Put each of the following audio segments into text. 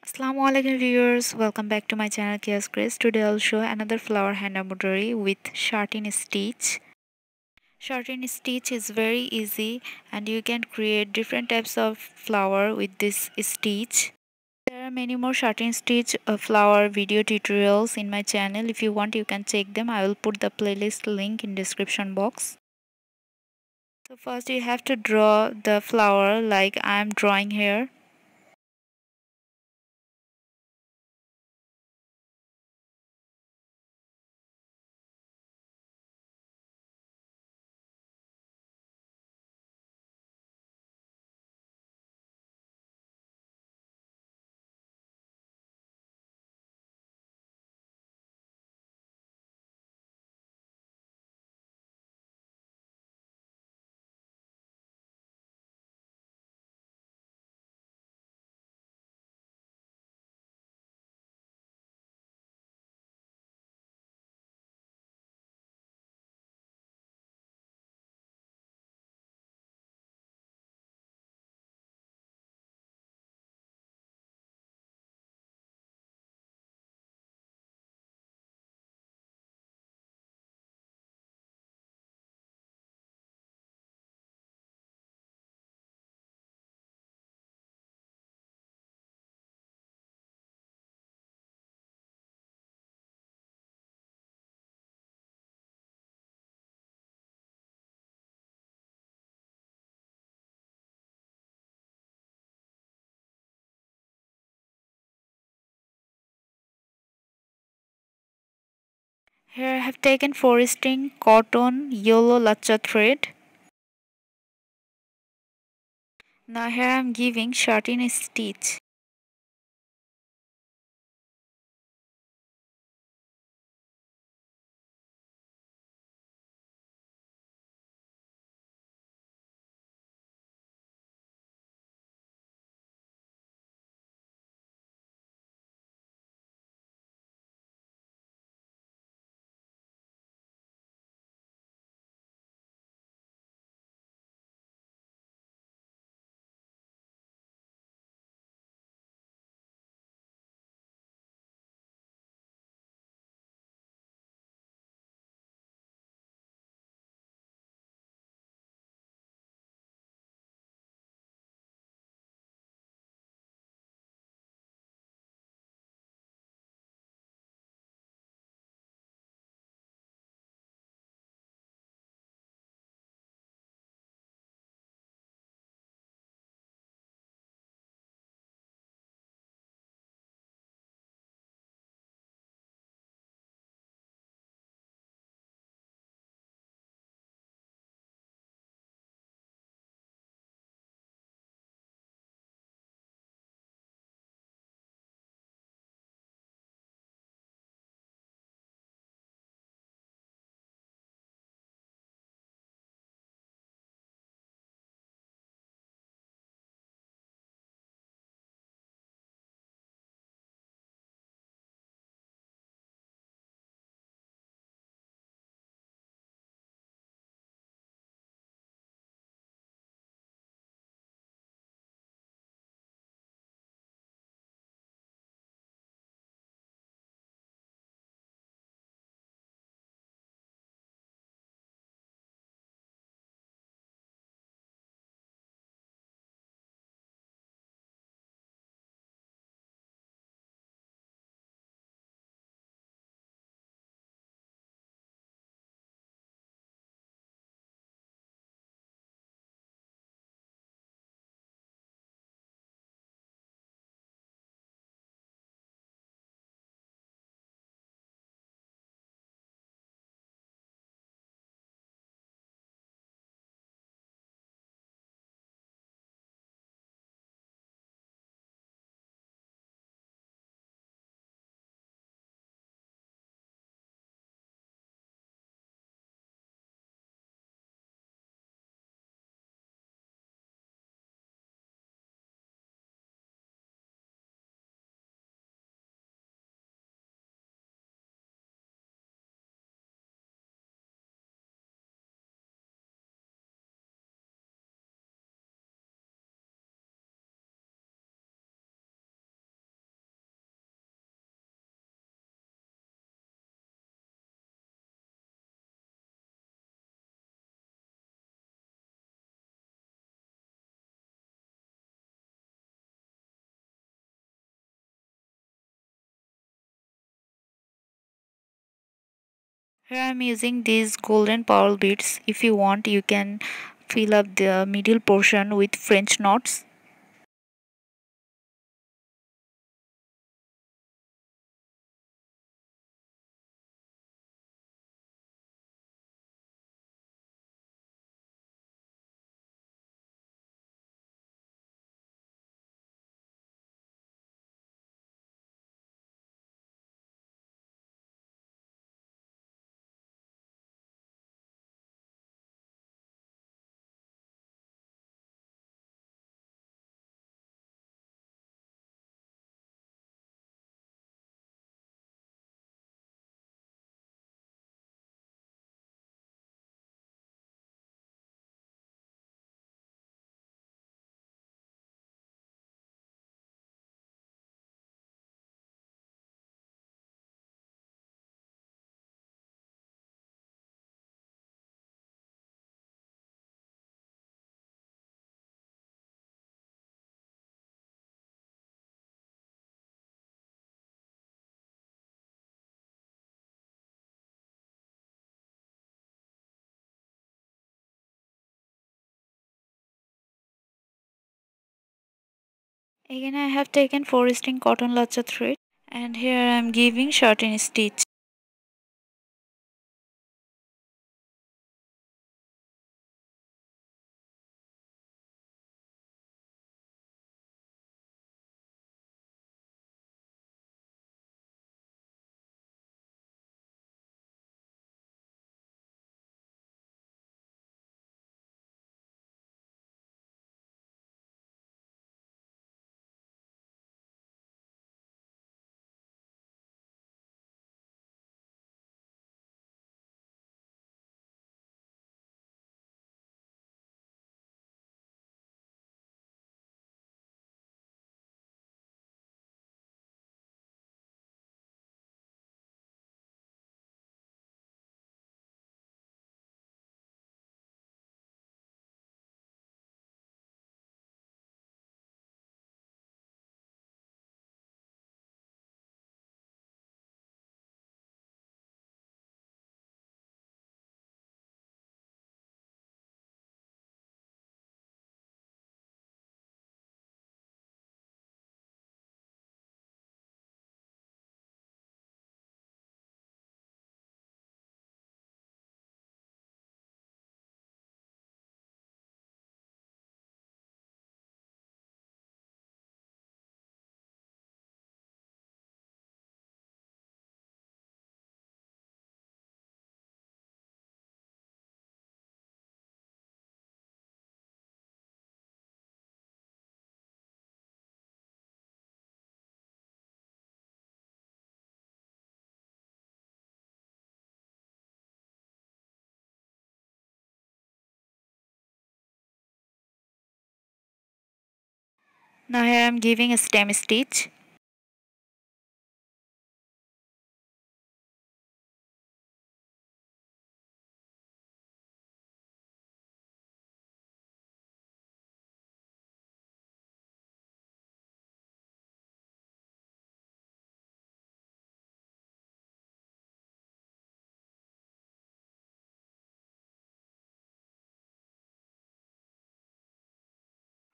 Assalamualaikum viewers, welcome back to my channel Keya's Craze. Today I'll show another flower hand embroidery with satin stitch. Satin stitch is very easy and you can create different types of flower with this stitch. There are many more satin stitch flower video tutorials in my channel. If you want you can check them. I will put the playlist link in description box. So first you have to draw the flower like I am drawing here. Here I have taken 4 string cotton yellow lacha thread. Now here I am giving satin stitch. Here I'm using these golden pearl beads. If you want, you can fill up the middle portion with French knots. Again, I have taken 4 string cotton lacha thread, and here I am giving shorten stitch. Now here I am giving a stem stitch.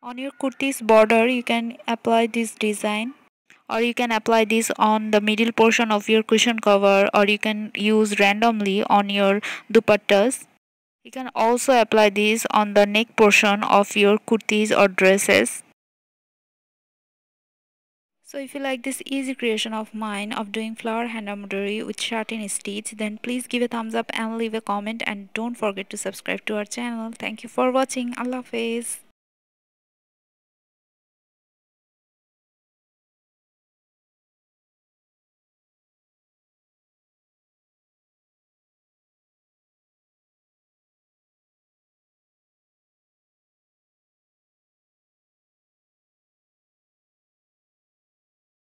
On your kurti's border, you can apply this design, or you can apply this on the middle portion of your cushion cover, or you can use randomly on your dupattas. You can also apply this on the neck portion of your kurtis or dresses. So if you like this easy creation of mine of doing flower hand embroidery with satin stitch, then please give a thumbs up and leave a comment, and don't forget to subscribe to our channel. Thank you for watching. Allah Hafiz.